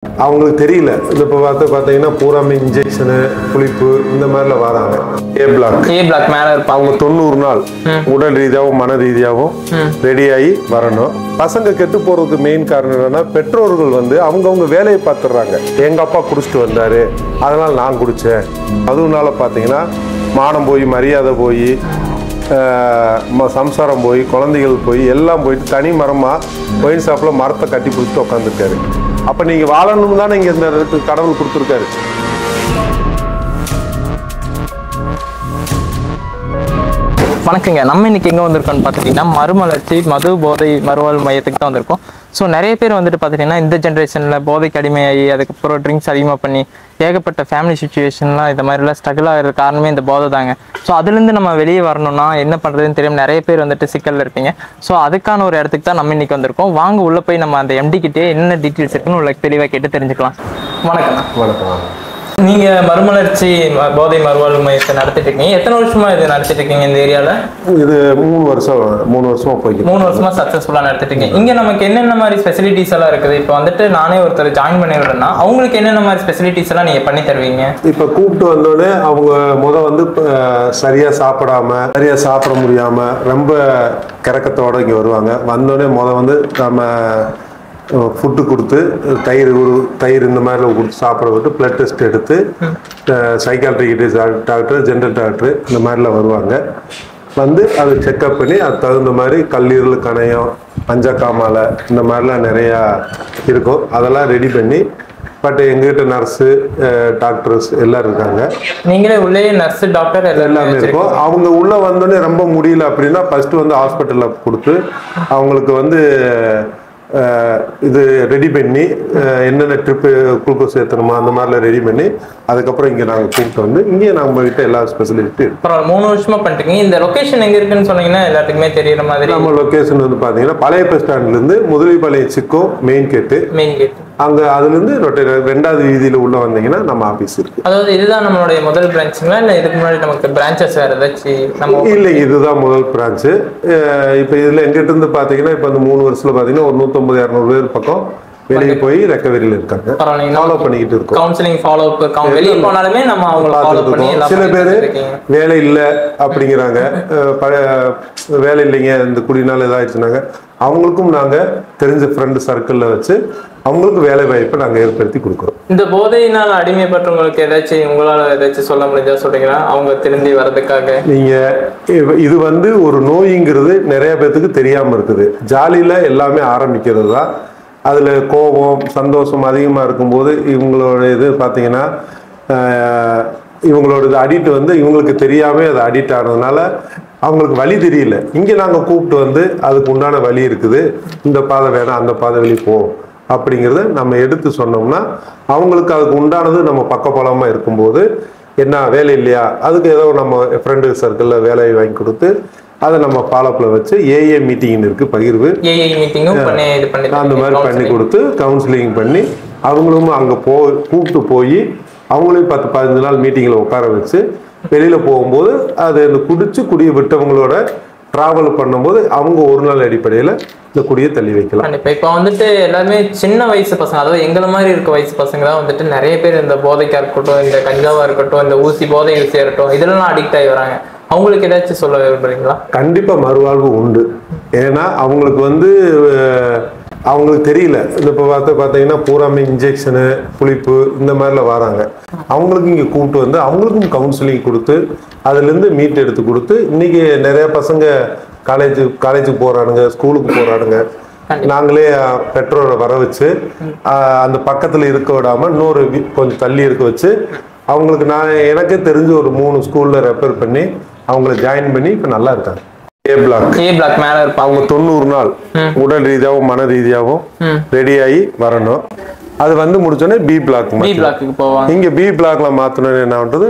அவங்களுக்கு தெரியல. இப்போ பார்த்தீங்கன்னா பூராமே இன்ஜெக்ஷனு புளிப்பு இந்த மாதிரிலாம் வராங்க. ஏ பிளாக் மேலே இருப்பாங்க. அவங்க 90 நாள் உடல் ரீதியாகவும் மன ரீதியாகவும் ரெடியாகி வரணும். பசங்க கெட்டு போறதுக்கு மெயின் காரணம் என்னன்னா, பெற்றோர்கள் அவங்கவுங்க வேலையை பார்த்துடுறாங்க. எங்க அப்பா குடிச்சிட்டு வந்தாரு, அதனால நான் குடிச்சேன். அதுனால பார்த்தீங்கன்னா மானம் போய் மரியாதை போய் சம்சாரம் போய் குழந்தைகள் போய் எல்லாம் போயிட்டு தனி மரமாக ஒயின் ஷாப்பில் மரத்தை கட்டி பிடிச்சிட்டு உட்காந்துருக்காரு. அப்போ நீங்கள் வாழணும் தானே இங்கே இந்த கடவுள் கொடுத்துருக்காரு. வணக்கங்க. நம்ம இன்னைக்கு எங்கே வந்திருக்கோம்னு பார்த்துட்டிங்கன்னா மறுமலர்ச்சி மது போதை மறுவாழ்வு மையத்துக்கு தான் வந்திருக்கோம். ஸோ நிறைய பேர் பார்த்திங்கன்னா இந்த ஜென்ரேஷனில் போதைக்கு அடிமையாகி அதுக்கப்புறம் ட்ரிங்க்ஸ் அதிகமாக பண்ணி ஏகப்பட்ட ஃபேமிலி சுச்சுவேஷன்லாம் இந்த மாதிரிலாம் ஸ்ட்ரகிள் ஆகிற காரணமே இந்த போதை தாங்க. ஸோ அதுலேருந்து நம்ம வெளியே வரணும்னா என்ன பண்ணுறதுன்னு தெரியும். நிறைய பேர் சிக்கலில் இருப்பீங்க. ஸோ அதுக்கான ஒரு இடத்துக்கு தான் நம்ம இன்னைக்கு வந்திருக்கோம். வாங்க உள்ளே போய் நம்ம அந்த எம்டிக்கிட்டே என்ன டீட்டெயில்ஸ் இருக்குன்னு உங்களுக்கு தெளிவாக கேட்டு தெரிஞ்சுக்கலாம். வணக்கம். வணக்கம். நீங்க மறுமலர்ச்சி போதை மறுவாழ்வு மையத்தை நடத்திட்டு இருக்கீங்க. எத்தனை வருஷமா இது நடத்திட்டு இருக்கீங்க இந்த ஏரியால? இது 3 வருஷமா போயிட்டு 3 வருஷமா சக்சஸ்ஃபுல்லா நடத்திட்டு இருக்கீங்க. இங்க நமக்கு என்னென்ன மாதிரி ஃபெசிலிட்டிஸ் எல்லாம் இருக்குது? இப்போ நானே ஒருத்தர் ஜாயின் பண்ணி விடுறேன்னா அவங்களுக்கு என்னென்ன மாதிரி ஃபெசிலிட்டிஸ் எல்லாம் நீங்க பண்ணி தருவீங்க? இப்ப கூப்பிட்டு வந்தோடனே அவங்க சரியா சாப்பிட முடியாம ரொம்ப கிறக்கத்தோட இங்க வருவாங்க. வந்தோடனே நம்ம ஃபுட்டு கொடுத்து தயிர் இந்த மாதிரி கொடுத்து சாப்பிட விட்டு பிளட் டெஸ்ட் எடுத்து சைக்காட்ரிக் டாக்டர் ஜென்ரல் டாக்டர் இந்த மாதிரிலாம் வருவாங்க. அதை செக்அப் பண்ணி அது தகுந்த மாதிரி கல்லீரல் கணையம் மஞ்சக்காமாலை இந்த மாதிரிலாம் நிறையா இருக்கும். அதெல்லாம் ரெடி பண்ணி பட் எங்ககிட்ட நர்ஸு டாக்டர்ஸ் எல்லாம் இருக்காங்க. நீங்களே உள்ளே நர்ஸு டாக்டர் எல்லாமே இருக்கும். அவங்க உள்ள வந்தோடனே ரொம்ப முடியல அப்படின்னா ஃபர்ஸ்ட் ஹாஸ்பிட்டலில் கொடுத்து அவங்களுக்கு இது ரெடி பண்ணி என்னென்ன ட்ரிப்பு குளுக்கோஸ் ஏற்றணுமா அந்த மாதிரிலாம் ரெடி பண்ணி அதுக்கப்புறம் இங்கே நாங்கள் கூப்பிட்டு இங்கே நம்ம கிட்ட எல்லா ஸ்பெஷலிஸ்ட்டு. அப்புறம் 3 வருஷமா பண்ணிட்டீங்க. இந்த லொக்கேஷன் எங்கே இருக்குன்னு சொன்னீங்கன்னா எல்லாத்துக்குமே தெரியுற மாதிரி. நம்ம லொக்கேஷன் பார்த்தீங்கன்னா பழைய பஸ் ஸ்டாண்ட்லேருந்து முதலிபாளையம் சிக்கோ மெயின் கேட்டு அங்கே அதுலேருந்து 2வது வீதியில் உள்ள வந்தீங்கன்னா நம்ம ஆஃபீஸ் இருக்கு. அதாவது இதுதான் நம்மளுடைய முதல் பிரான்ச்சுங்களா இல்லை இதுக்கு முன்னாடி நமக்கு பிரான்ச்சஸ் வேறு ஏதாச்சும்? இல்லை, இதுதான் முதல் பிரான்ச்சு. இப்போ இதில் எங்கிட்ட இருந்து பார்த்தீங்கன்னா இப்போ அந்த 3 வருஷத்துல பார்த்தீங்கன்னா ஒரு 150-200 பேர் பக்கம் வெளியே போய் ரெக்கவரியில் இருக்காங்க. ஃபாலோ பண்ணிக்கிட்டு இருக்கோம். கவுன்சிலிங் ஃபாலோ அப் வெளியே போனாலுமே நம்ம அவங்கள ஃபாலோ பண்ணி. சில பேர் வேலை இல்லை அப்படிங்கிறாங்க, வேலை இல்லைங்க இந்த குடினால இதாகிடுச்சுனாங்க, அவங்களுக்கும் நாங்கள் தெரிஞ்ச ஃப்ரெண்டு சர்க்கிளில் வச்சு அவங்களுக்கு வேலை வாய்ப்பை நாங்கள் ஏற்படுத்தி கொடுக்குறோம். இந்த போதையினால் அடிமைப்பட்டவங்களுக்கு ஏதாச்சும் சொல்ல முடிஞ்சா சொல்றீங்களா? அவங்க திரும்பி வர்றதுக்காக இது ஒரு நோய்ங்கிறது நிறைய பேர்த்துக்கு தெரியாமல் இருக்குது. ஜாலியில் எல்லாமே ஆரம்பிக்கிறது தான். அதில் கோபம் சந்தோஷம் அதிகமாக இருக்கும்போது இவங்களோட இது பார்த்தீங்கன்னா இவங்களோட இது அடிக்ட் இவங்களுக்கு தெரியாமல் அது அடிக்ட் ஆனதுனால அவங்களுக்கு வழி தெரியல. இங்கே நாங்கள் கூப்பிட்டு அதுக்கு உண்டான வழி இருக்குது, இந்த பாதை வேணாம் அந்த பாதை வழி போ அப்படிங்கிறத நம்ம எடுத்து சொன்னோம்னா அவங்களுக்கு அதுக்கு உண்டானது நம்ம பக்கபலமாக இருக்கும்போது என்ன வேலை இல்லையா அதுக்கு ஏதோ நம்ம ஃப்ரெண்டு சர்க்கிளில் வேலையை வாங்கி கொடுத்து அதை நம்ம ஃபாலோப்பில் வச்சு ஏஏ மீட்டிங் இருக்குது, பகிர்வு அந்த மாதிரி பண்ணி கொடுத்து கவுன்சிலிங் பண்ணி அவங்களும் அங்கே கூப்பிட்டு போய் அவங்களையும் 10-15 நாள் மீட்டிங்கில் உட்கார வச்சு வெளியில் போகும்போது அது இந்த குடியை விட்டவங்களோட டிராவல் பண்ணும்போது அவங்க ஒரு நாள் அடிப்படையில் இந்த குடியை தள்ளி வைக்கலாம். இப்போ எல்லாருமே சின்ன வயசு பசங்க, அதாவது எங்களை மாதிரி இருக்க வயசு பசங்க தான் நிறைய பேர் இந்த போதைக்கா இருக்கட்டும், இந்த கஞ்சாவா இருக்கட்டும், இந்த போதை ஊசியா இருக்கட்டும், இதெல்லாம் அடிக்ட் ஆகி வராங்க. அவங்களுக்கு ஏதாச்சும் சொல்ல விரும்புறீங்களா? கண்டிப்பா மறுவாழ்வு உண்டு. ஏன்னா அவங்களுக்கு அவங்களுக்கு தெரியல. இப்போ பார்த்தீங்கன்னா பூராமே இன்ஜெக்ஷனு புளிப்பு இந்த மாதிரிலாம் வராங்க. அவங்களுக்கு இங்கே கூப்பிட்டு அவங்களுக்கும் கவுன்சிலிங் கொடுத்து அதுலேருந்து மீட் எடுத்து கொடுத்து இன்னைக்கு நிறைய பசங்க காலேஜுக்கு போறானுங்க, ஸ்கூலுக்கு போறானுங்க. நாங்களே பெற்றோரை வர வச்சு அந்த பக்கத்தில் இருக்க விடாமல் இன்னொரு கொஞ்சம் தள்ளி இருக்க வச்சு அவங்களுக்கு எனக்கே தெரிஞ்சு ஒரு 3 ஸ்கூலில் ரெஃபர் பண்ணி அவங்கள ஜாயின் பண்ணி இப்போ நல்லா இருக்காங்க. ஏ பிளாக் மேலே இருப்பாங்க. அவங்க 90 நாள் உடல் ரீதியாகவும் மன ரீதியாகவும் ரெடியாகி வரணும். அது முடிச்சோடனே பி பிளாக்கு போவாங்க. இங்கே பி பிளாக்ல மாற்றணும் என்ன பண்ணுறது,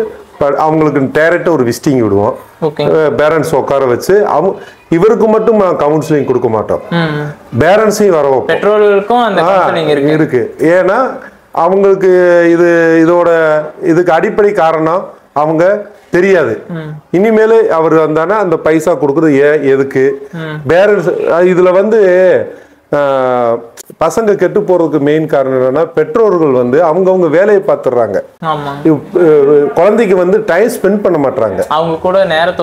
அவங்களுக்கு டைரக்டாக ஒரு விசிட்டிங் விடுவோம். பேரண்ட்ஸ் உட்கார வச்சு இவருக்கு மட்டும் கவுன்சிலிங் கொடுக்க மாட்டோம், பேரண்ட்ஸையும் வர வைப்போம். இருக்கு. ஏன்னா அவங்களுக்கு இதுக்கு அடிப்படை காரணம் அவங்க தெரியாது. இனிமேல் அவர் வந்தானா அந்த பைசா கொடுக்குறது எதுக்கு பேரண்ட்ஸ் இதுல பசங்க கெட்டு போறதுக்கு மெயின் காரணம் என்னன்னா பெற்றோர்கள் வந்து அவங்கவுங்க வேலையை பார்த்துடுறாங்க. குழந்தைக்கு வந்து டைம் ஸ்பெண்ட் பண்ண மாட்டாங்க. அவங்க கூட நேரத்தை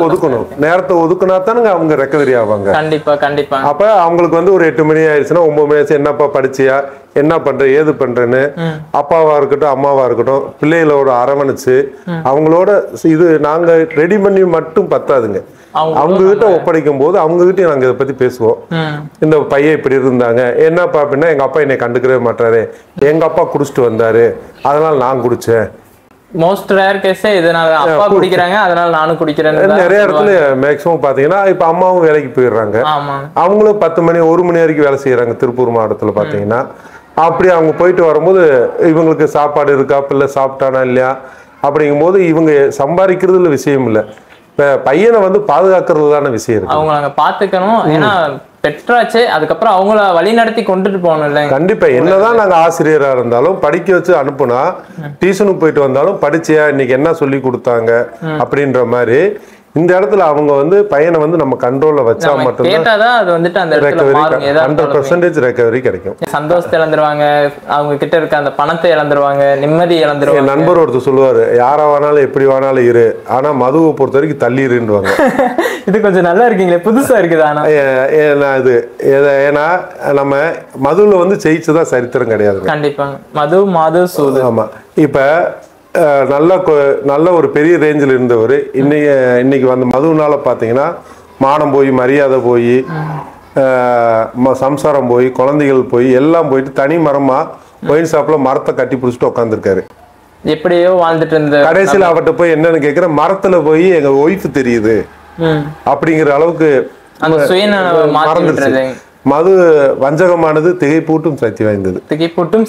ஒதுக்கணும். நேரத்தை ஒதுக்குனா தானுங்க அவங்க ரெக்கவரி ஆவாங்க. கண்டிப்பா கண்டிப்பா. அப்ப அவங்களுக்கு வந்து ஒரு 8 மணி ஆயிடுச்சுன்னா 9 மணி ஆச்சு, என்னப்பா படிச்சியா, என்ன பண்ற, ஏது பண்றேன்னு அப்பாவா இருக்கட்டும் அம்மாவா இருக்கட்டும் பிள்ளைகளோட அரவணைச்சு அவங்களோட இது நாங்க ரெடி பண்ணி மட்டும் பத்தாதுங்க. அவங்க கிட்ட ஒப்படைக்கும் போது அவங்க கிட்ட நாங்க இதை பத்தி பேசுவோம். இந்த பையன் இப்படி இருந்தாங்க, என்னப்பா அப்படின்னா எங்க அப்பா என்னை கண்டுக்கவே மாட்டாரு, எங்க அப்பா குடிச்சிட்டு வந்தாரு அதனால நான் குடிச்சேன். மோஸ்ட் ரேர் கேஸ் இதனால அப்பா குடிக்கிறாங்க அதனால நானும் குடிக்கிறேன். நிறைய இடத்துல மேக்ஸிமம் பாத்தீங்கன்னா இப்ப அம்மாவும் வேலைக்கு போயிடுறாங்க, அவங்களும் 10 மணி 1 மணி வரைக்கும் வேலை செய்யறாங்க. திருப்பூர் மாவட்டத்துல பாத்தீங்கன்னா அப்படி அவங்க போயிட்டு வரும்போது இவங்களுக்கு சாப்பாடு இருக்கா, பிள்ளை சாப்பிட்டானா இல்லையா அப்படிங்கும்போது இவங்க சம்பாதிக்கிறதுல விஷயம் இல்லை, பையனை வந்து பாதுகாக்கிறது தான விஷயம் இருக்கு. அவங்க நாங்க பாத்துக்கணும். ஏன்னா பெற்றாச்சு, அதுக்கப்புறம் அவங்கள வழி நடத்தி கொண்டுட்டு போகணும் இல்லை. கண்டிப்பா. என்னதான் நாங்க ஆசிரியரா இருந்தாலும் படிக்க வச்சு அனுப்புனா, டியூஷனுக்கு போயிட்டு வந்தாலும் படிச்சியா இன்னைக்கு என்ன சொல்லி கொடுத்தாங்க அப்படின்ற மாதிரி இந்த இடத்துல அவங்க வந்து பையனை வந்து நம்ம கண்ட்ரோல்ல வச்சா மட்டும்தான் அது வந்துட்டு அந்த 100% ரெக்கவரி கிடைக்கும். சந்தோஷத்தை இழந்துருவாங்க, அவங்க கிட்ட இருக்க அந்த பணத்தை இழந்துருவாங்க, நிம்மதி இழந்துருவாங்க. என் நண்பர் ஒருத்தர் சொல்லுவாரு, யாரா வேணாலும் எப்படி வேணாலும் இரு, ஆனா மதுவை பொறுத்த வரைக்கும் தள்ளிடுவாங்க. இது கொஞ்சம் நல்லா இருக்கீங்களே, புதுசா இருக்குது. ஆனா இது ஏன்னா நம்ம மதுவில் வந்து ஜெயிச்சதான் சரித்திரம் கிடையாது. கண்டிப்பா மது சூது. ஆமா. இப்ப நல்ல ஒரு பெரிய ரேஞ்சில் இருந்தவர் இன்னைக்கு வந்து மதுவினால பார்த்தீங்கன்னா மானம் போய், மரியாதை போய், சம்சாரம் போய், குழந்தைகள் போய், எல்லாம் போயிட்டு தனி மரமா ஒயின் ஷாப்ல மரத்தை கட்டி பிடிச்சிட்டு உட்காந்துருக்காரு. எப்படியோ வாழ்ந்துட்டு இருந்த கடைசியில் அவர்கிட்ட போய் என்னன்னு கேட்கிற, மரத்துல போய் எங்க ஒய்ஃப் தெரியுது அப்படிங்கிற அளவுக்கு மறந்துருச்சு. மது வஞ்சகமானது, திகைப்பூட்டும்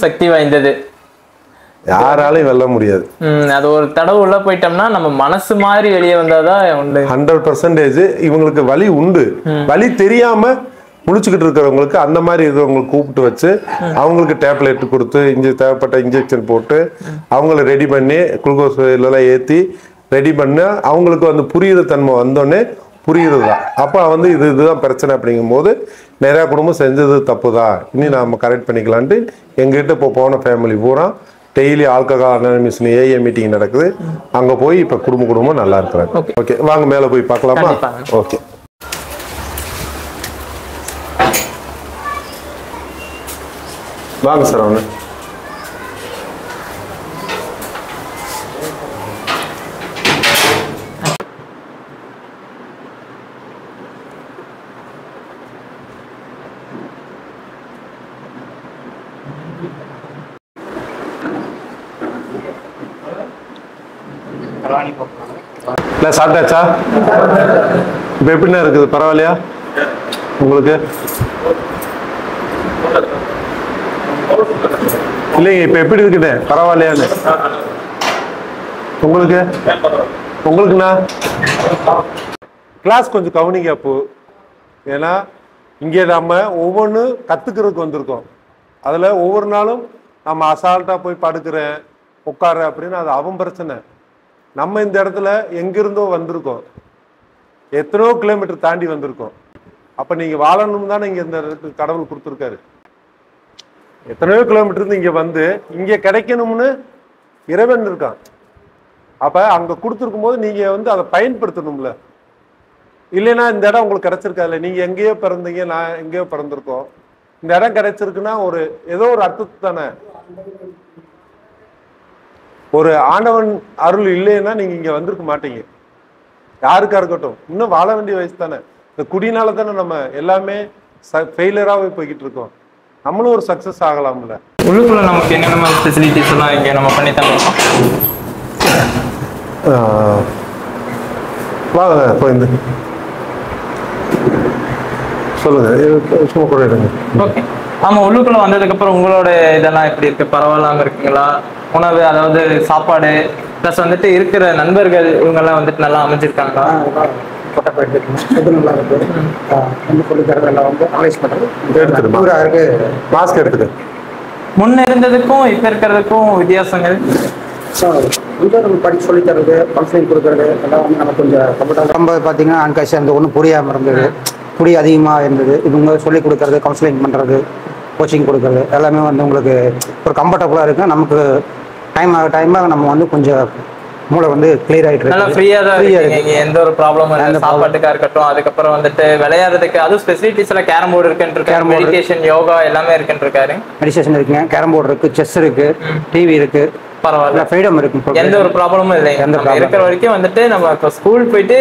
சக்தி வாய்ந்தது, யாராலையும் வெல்ல முடியாது. அது ஒரு தடவை உள்ள போயிட்டோம்னா நம்ம மனசு மாதிரி வெளியே வந்தாதான் 100% இவங்களுக்கு வலி உண்டு. வலி தெரியாம முழிச்சுக்கிட்டு இருக்கிறவங்களுக்கு அந்த மாதிரி இருக்கிறவங்களுக்கு கூப்பிட்டு வச்சு அவங்களுக்கு டேப்லெட் கொடுத்து தேவைப்பட்ட இன்ஜெக்ஷன் போட்டு அவங்கள ரெடி பண்ணி குளுக்கோஸ் எல்லாம் ஏற்றி ரெடி பண்ண அவங்களுக்கு வந்து புரியுற தன்மை வந்தோடனே புரியுறது தான். அப்போ வந்து இதுதான் பிரச்சனை அப்படிங்கும்போது நிறையா குடும்பம் செஞ்சது தப்பு தான், இனி நம்ம கரெக்ட் பண்ணிக்கலான்ட்டு எங்ககிட்ட இப்போ போன ஃபேமிலி பூரா daily alcohol anonymous AA meeting நடக்குது. அங்கே போய் இப்போ குடும்பம் நல்லா இருக்கிறாங்க. ஓகே, வாங்க மேலே போய் பார்க்கலாமா? ஓகே, வாங்க சார். அவனு இல்லை சாப்பிட்டாச்சா? இப்போ எப்படின்னா இருக்குது, பரவாயில்லையா உங்களுக்கு? இல்லைங்க, இப்போ எப்படி இருக்குண்ணே, பரவாயில்லையான்னு உங்களுக்குண்ணா? கிளாஸ் கொஞ்சம் கவனிங்க அப்போ. ஏன்னா இங்கே நம்ம ஒவ்வொன்றும் கற்றுக்கிறதுக்கு வந்திருக்கோம். அதில் ஒவ்வொரு நாளும் நம்ம அசால்ட்டாக போய் படுக்கிறேன் உட்கார அப்படின்னு அது அவன் பிரச்சனை. நம்ம இந்த இடத்துல எங்கிருந்தோ வந்திருக்கோம், எத்தனையோ கிலோமீட்டர் தாண்டி வந்திருக்கோம். அப்போ நீங்கள் வாழணும் தானே இங்கே இந்த கடவுள் கொடுத்துருக்காரு. எத்தனையோ கிலோமீட்டர் இருந்து இங்கே வந்து இங்கே கிடைக்கணும்னு இறைவன் இருக்கான். அப்போ அங்கே கொடுத்துருக்கும் போது நீங்கள் வந்து அதை பயன்படுத்தணும்ல. இல்லைன்னா இந்த இடம் உங்களுக்கு கிடைச்சிருக்காதுல்ல. நீங்கள் எங்கேயோ பிறந்தீங்க, நான் எங்கேயோ பிறந்திருக்கோம். இந்த இடம் கிடைச்சிருக்குன்னா ஏதோ ஒரு அர்த்தத்து தானே. ஒரு ஆண்டவன் அருள் இல்லைன்னா நீங்க இங்க வந்திருக்க மாட்டீங்க. யாருக்கா இருக்கட்டும், இன்னும் வாழ வேண்டிய வயசு தானே. இந்த குடினால தானே நம்ம எல்லாமே ஃபெயிலியராகவே போய்கிட்டு இருக்கோம். நம்மளும் ஒரு சக்சஸ் ஆகலாம்ல. உள்ளுக்குள்ள நமக்கு என்னென்ன ஃபெசிலிட்டிஸ் எல்லாம் இங்கே நம்ம பண்ணி தரோம். வாங்க போய் சொல்லுங்க, சும்மா கூட எடுங்க. ஓகே. ஆமாம், உள்ளுக்குள்ள வந்ததுக்கப்புறம் உங்களோட இதெல்லாம் எப்படி இருக்கு? பரவாயில்லாமல் இருக்குங்களா? உணவு, அதாவது சாப்பாடு ப்ளஸ் வந்துட்டு இருக்கிற நண்பர்கள் இவங்கெல்லாம் வந்துட்டு நல்லா அமைஞ்சிருக்காங்களா? முன்ன இருந்ததுக்கும் இப்ப இருக்கிறதுக்கும் வித்தியாசங்கள் படிச்சு சொல்லி தர்றது, கவுன்சிலிங் கொடுக்கறது எல்லாம் வந்து நம்ம கொஞ்சம் கம்ஃபர்டபுள். நம்ம பார்த்தீங்கன்னா அன்காசி அந்த ஒன்றும் புரியாமல் இருந்தது. குடி அதிகமாக இருந்தது. இவங்க சொல்லிக் கொடுக்கறது, கவுன்சிலிங் பண்ணுறது, கோச்சிங் கொடுக்கறது எல்லாமே வந்து உங்களுக்கு ஒரு கம்ஃபர்டபுளாக இருக்குது. நமக்கு டைமாக நம்ம வந்து கொஞ்சம் மூளை வந்து கிளியர் ஆகிட்டு நல்லா இருக்கு. ஃப்ரீயா தான் இருக்கீங்க. எந்த ஒரு ப்ராப்ளமும் இல்லை. சாப்பாட்டுக்கா இருக்கட்டும், அதுக்கப்புறம் வந்துட்டு விளையாடுறதுக்கு அதுவும் ஃபெசிலிட்டிஸ் எல்லாம் கேரம் போர்டு இருக்குன்னு, மெடிடேஷன், யோகா எல்லாமே இருக்குன்னு இருக்காரு. மெடிடேஷன் இருக்குங்க, கேரம் போர்டு இருக்குது, செஸ் இருக்குது, டிவி இருக்குது, பரவாயில்ல, ஃப்ரீடம் இருக்கு. எந்த ஒரு ப்ராப்ளமும் இல்லை. இருக்கிற வரைக்கும் வந்துட்டு நம்ம இப்போ ஸ்கூல் போயிட்டு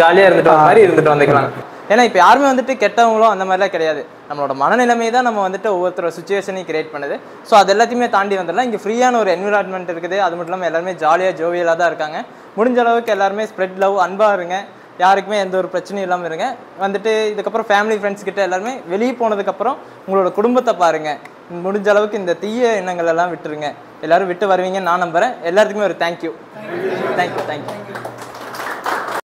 ஜாலியா இருந்துட்டு வர மாதிரி இருந்துட்டு வந்துக்கலாம். ஏன்னா இப்போ யாருமே வந்துட்டு கெட்டவங்களும் அந்த மாதிரிலாம் கிடையாது. நம்மளோட மனநிலைமை தான் நம்ம வந்துட்டு ஒவ்வொருத்தர சுச்சுவேஷனையும் கிரியேட் பண்ணுது. ஸோ அது எல்லாத்தையுமே தாண்டி வந்துடலாம். இங்கே ஃப்ரீயான ஒரு என்விரான்மெண்ட் இருக்குது. அது மட்டும் இல்லாமல் எல்லாருமே ஜாலியாக ஜோவியலாக தான் இருக்காங்க. முடிஞ்ச அளவுக்கு எல்லாருமே ஸ்ப்ரெட் லவ், அன்பாக இருங்க. யாருக்குமே எந்த ஒரு பிரச்சனையும் இல்லாமல் இருங்க. வந்துட்டு இதுக்கப்புறம் ஃபேமிலி ஃப்ரெண்ட்ஸ் கிட்ட எல்லாருமே வெளியே போனதுக்கப்புறம் உங்களோட குடும்பத்தை பாருங்கள். முடிஞ்ச அளவுக்கு இந்த தீய எண்ணங்கள் எல்லாம் விட்டுருங்க. எல்லாரும் விட்டு வருவீங்கன்னு நான் நம்புகிறேன். எல்லாத்துக்குமே ஒரு தேங்க்யூ.